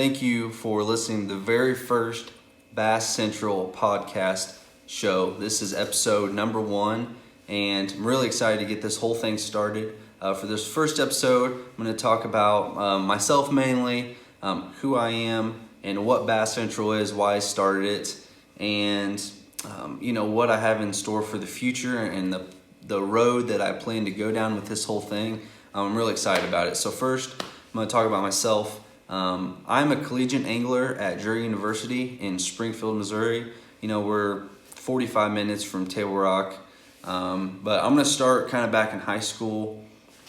thank you for listening to the very first Bass Central podcast show. This is episode number 1, and I'm really excited to get this whole thing started. For this first episode, I'm going to talk about myself mainly, who I am, and what Bass Central is, why I started it, and what I have in store for the future and the road that I plan to go down with this whole thing. I'm really excited about it. So first, I'm going to talk about myself. I'm a collegiate angler at Drury University in Springfield, Missouri. We're 45 minutes from Table Rock. But I'm going to start kind of back in high school,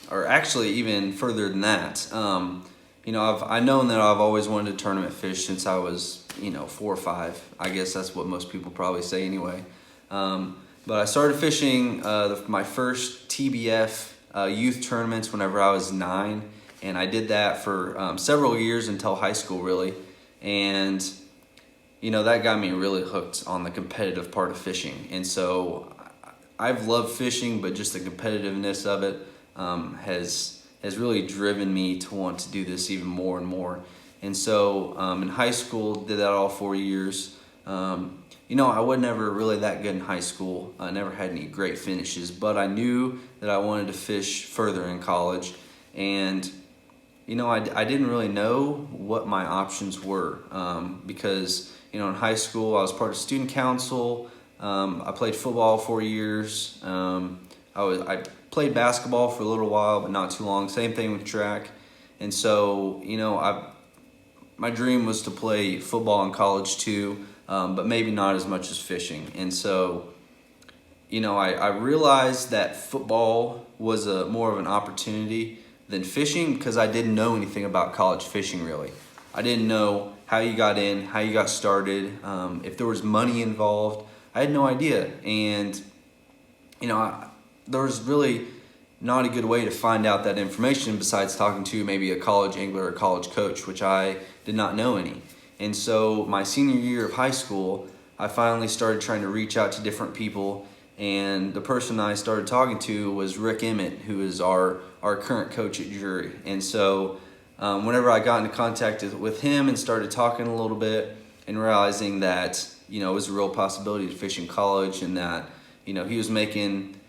or actually even further than that. I've known that I've always wanted to tournament fish since I was, 4 or 5. I guess that's what most people probably say anyway. But I started fishing my first TBF youth tournaments whenever I was 9. And I did that for several years until high school, really. And, that got me really hooked on the competitive part of fishing. And so I've loved fishing, but just the competitiveness of it has really driven me to want to do this even more and more. And so in high school, did that all 4 years. I was never really that good in high school. I never had any great finishes, but I knew that I wanted to fish further in college. And I didn't really know what my options were because, in high school, I was part of student council. I played football 4 years. I played basketball for a little while, but not too long. Same thing with track. And so, my dream was to play football in college too, but maybe not as much as fishing. And so, I realized that football was more of an opportunity than fishing because I didn't know anything about college fishing really. I didn't know how you got in, how you got started, if there was money involved. I had no idea. And, there was really not a good way to find out that information besides talking to maybe a college angler or college coach, which I did not know any. And so my senior year of high school, I finally started trying to reach out to different people. And the person I started talking to was Rick Emmett, who is our current coach at Drury. And so whenever I got into contact with him and started talking a little bit and realizing that, it was a real possibility to fish in college and that, he was making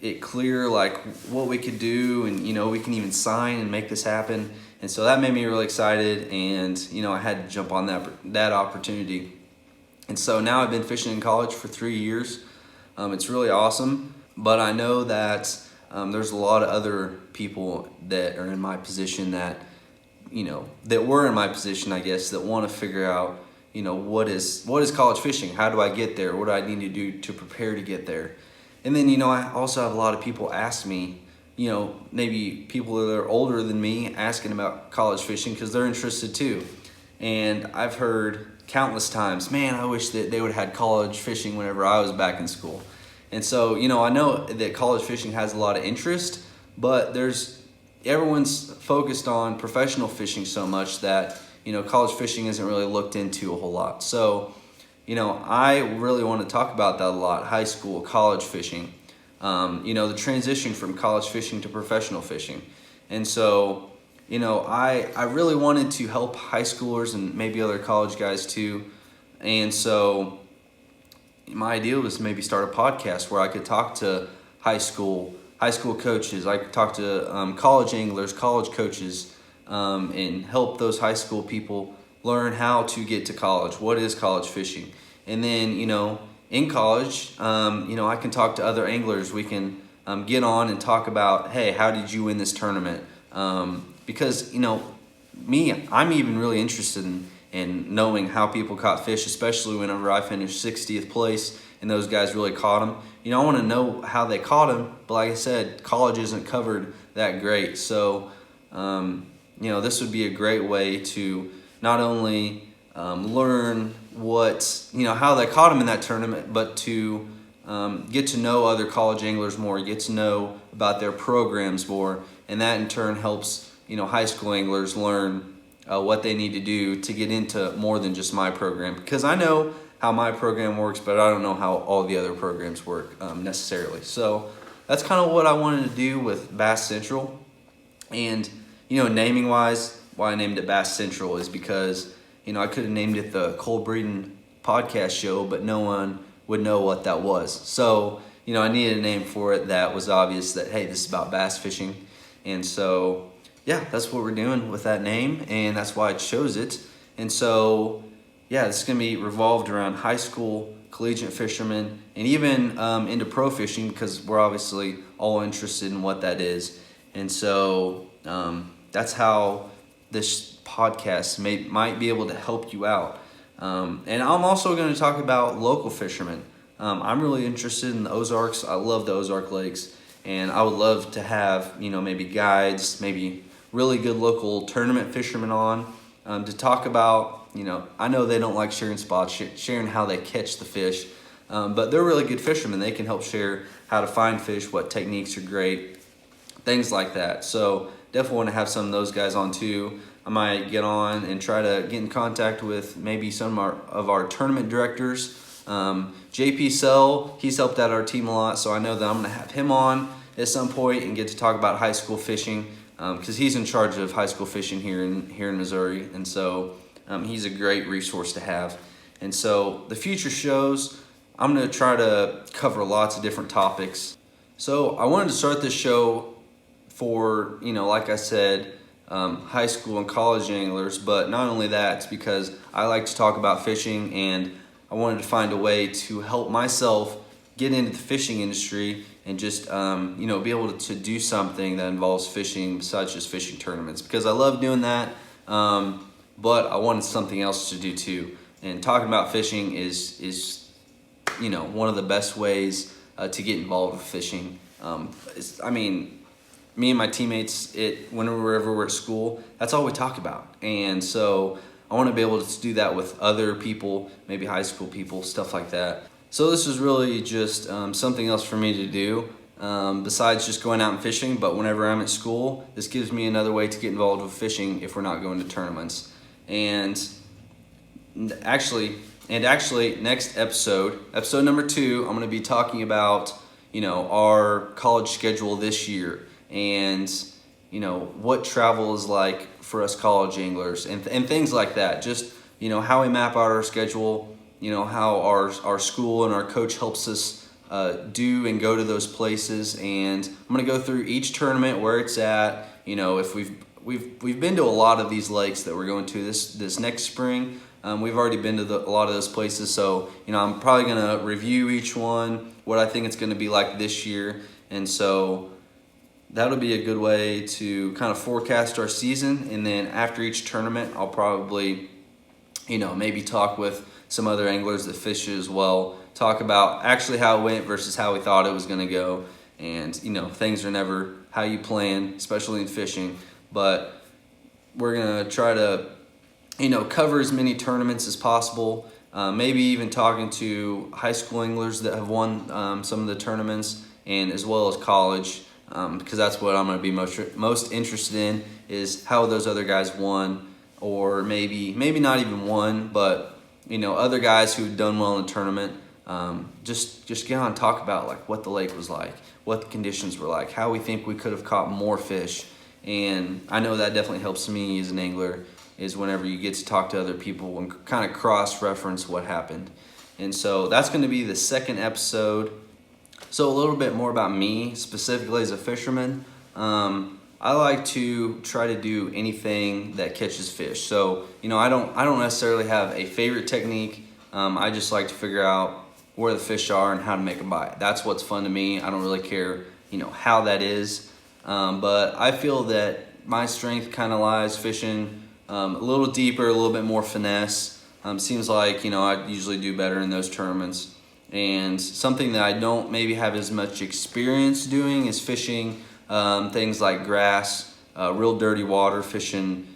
it clear like what we could do and, we can even sign and make this happen. And so that made me really excited and, I had to jump on that opportunity. And so now I've been fishing in college for 3 years. It's really awesome, but I know that there's a lot of other people that are in my position that were in my position, I guess, that want to figure out, what is college fishing? How do I get there? What do I need to do to prepare to get there? And then, I also have a lot of people ask me, maybe people that are older than me asking about college fishing because they're interested too. And I've heard countless times, man, I wish that they would have had college fishing whenever I was back in school. And so, I know that college fishing has a lot of interest, but everyone's focused on professional fishing so much that, college fishing isn't really looked into a whole lot. So, I really want to talk about that a lot, high school, college fishing, the transition from college fishing to professional fishing. And so, I really wanted to help high schoolers and maybe other college guys too. And so my idea was to maybe start a podcast where I could talk to high school coaches. I could talk to college anglers, college coaches, and help those high school people learn how to get to college. What is college fishing? And then, in college, I can talk to other anglers. We can get on and talk about, hey, how did you win this tournament? Because, I'm even really interested in knowing how people caught fish, especially whenever I finished 60th place and those guys really caught them. I want to know how they caught them, but like I said, college isn't covered that great. So, this would be a great way to not only learn how they caught them in that tournament, but to get to know other college anglers more, get to know about their programs more, and that in turn helps high school anglers learn what they need to do to get into more than just my program. Because I know how my program works, but I don't know how all the other programs work necessarily. So that's kind of what I wanted to do with Bass Central. And, naming wise, why I named it Bass Central is because, I could have named it the Cole Breeden podcast show, but no one would know what that was. So, I needed a name for it that was obvious that, hey, this is about bass fishing. And so, yeah, that's what we're doing with that name, and that's why I chose it. And so, yeah, it's going to be revolved around high school, collegiate fishermen, and even into pro fishing, because we're obviously all interested in what that is. And so that's how this podcast might be able to help you out. And I'm also going to talk about local fishermen. I'm really interested in the Ozarks. I love the Ozark Lakes, and I would love to have, maybe guides, maybe really good local tournament fishermen on to talk about, I know they don't like sharing spots, sharing how they catch the fish, but they're really good fishermen. They can help share how to find fish, what techniques are great, things like that. So definitely want to have some of those guys on too. I might get on and try to get in contact with maybe some of our tournament directors. JP Sell, he's helped out our team a lot, so I know that I'm going to have him on at some point and get to talk about high school fishing, because he's in charge of high school fishing here in Missouri, and so he's a great resource to have. And so the future shows, I'm going to try to cover lots of different topics. So I wanted to start this show for, like I said, high school and college anglers, but not only that, it's because I like to talk about fishing, and I wanted to find a way to help myself get into the fishing industry and just, be able to do something that involves fishing besides just fishing tournaments, because I love doing that, but I wanted something else to do too. And talking about fishing is one of the best ways to get involved with fishing. Me and my teammates, whenever we're at school, that's all we talk about. And so I want to be able to do that with other people, maybe high school people, stuff like that. So this is really just something else for me to do besides just going out and fishing. But whenever I'm at school, this gives me another way to get involved with fishing if we're not going to tournaments. And actually, next episode number 2, I'm going to be talking about, our college schedule this year, and, what travel is like for us college anglers, and things like that. Just, how we map out our schedule, how our school and our coach helps us do and go to those places. And I'm going to go through each tournament, where it's at, if we've been to a lot of these lakes that we're going to this next spring. We've already been to a lot of those places, so I'm probably going to review each one, what I think it's going to be like this year. And so that'll be a good way to kind of forecast our season. And then after each tournament, I'll probably, maybe talk with some other anglers that fish as well, talk about actually how it went versus how we thought it was going to go. And, things are never how you plan, especially in fishing, but we're going to try to, cover as many tournaments as possible. Maybe even talking to high school anglers that have won some of the tournaments, and as well as college, because that's what I'm going to be most interested in, is how those other guys won, or maybe not even won, but other guys who've done well in the tournament. Just get on and talk about like what the lake was like, what the conditions were like, how we think we could have caught more fish. And I know that definitely helps me as an angler, is whenever you get to talk to other people and kind of cross-reference what happened. And so that's going to be the second episode. So a little bit more about me, specifically as a fisherman. I like to try to do anything that catches fish. So, I don't necessarily have a favorite technique. I just like to figure out where the fish are and how to make them bite. That's what's fun to me. I don't really care, how that is. But I feel that my strength kind of lies fishing a little deeper, a little bit more finesse. Seems like, I usually do better in those tournaments. And something that I don't maybe have as much experience doing is fishing things like grass, real dirty water, fishing,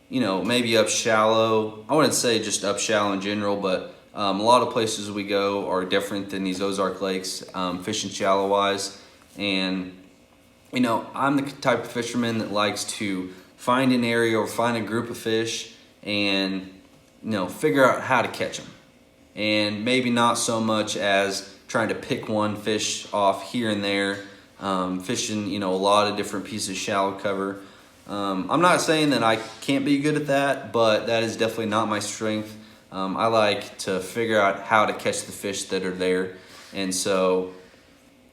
maybe up shallow. I wouldn't say just up shallow in general, but a lot of places we go are different than these Ozark lakes, fishing shallow-wise. And, I'm the type of fisherman that likes to find an area or find a group of fish and, figure out how to catch them. And maybe not so much as trying to pick one fish off here and there, fishing, a lot of different pieces of shallow cover. I'm not saying that I can't be good at that, but that is definitely not my strength. I like to figure out how to catch the fish that are there. And so,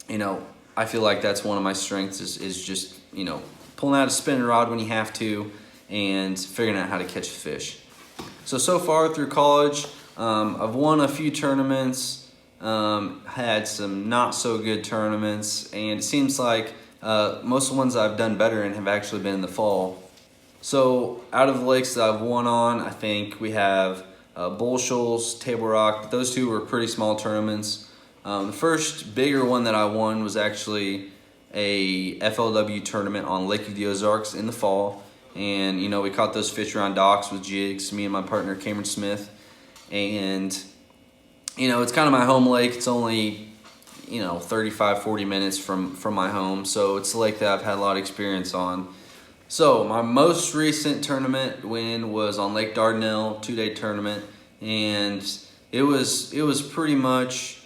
I feel like that's one of my strengths is just, pulling out a spinning rod when you have to and figuring out how to catch a fish. So far through college, I've won a few tournaments, had some not so good tournaments, and it seems like most of the ones I've done better in have actually been in the fall. So out of the lakes that I've won on, I think we have Bull Shoals, Table Rock, but those two were pretty small tournaments. The first bigger one that I won was actually a FLW tournament on Lake of the Ozarks in the fall. And, we caught those fish around docks with jigs, me and my partner Cameron Smith. And, it's kind of my home lake. It's only, 35, 40 minutes from my home. So it's a lake that I've had a lot of experience on. So my most recent tournament win was on Lake Dardanelle, 2-day tournament. And it was pretty much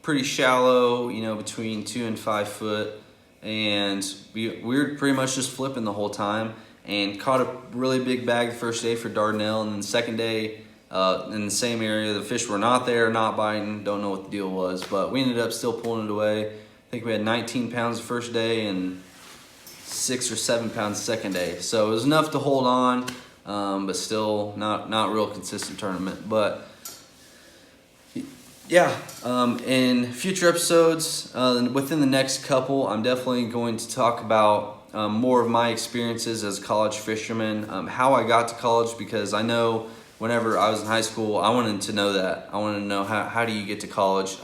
pretty shallow, between 2 and 5 foot, and we were pretty much just flipping the whole time, and caught a really big bag the first day for Dardanelle, and then the second day in the same area, the fish were not there, not biting, don't know what the deal was, but we ended up still pulling it away. I think we had 19 pounds the first day and 6 or 7 pounds the second day, so it was enough to hold on, but still not real consistent tournament. But yeah, in future episodes, within the next couple, I'm definitely going to talk about more of my experiences as a college fisherman, how I got to college, because I know whenever I was in high school, I wanted to know that. I wanted to know how do you get to college?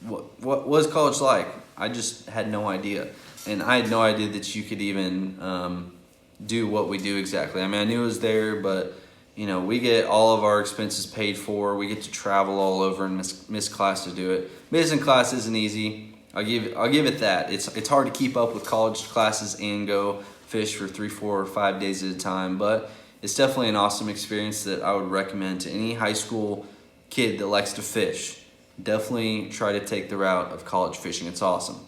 What was college like? I just had no idea. And I had no idea that you could even do what we do exactly. I mean, I knew it was there, but we get all of our expenses paid for. We get to travel all over and miss class to do it. Missing class isn't easy. I'll give it that. It's hard to keep up with college classes and go fish for 3, 4, or 5 days at a time. But it's definitely an awesome experience that I would recommend to any high school kid that likes to fish. Definitely try to take the route of college fishing. It's awesome.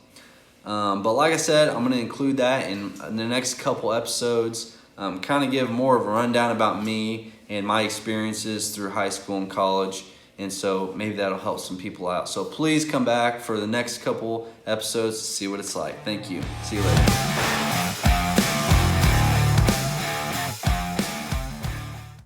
But like I said, I'm going to include that in the next couple episodes. Kind of give more of a rundown about me and my experiences through high school and college, and so maybe that'll help some people out. So please come back for the next couple episodes to see what it's like. Thank you. See you later.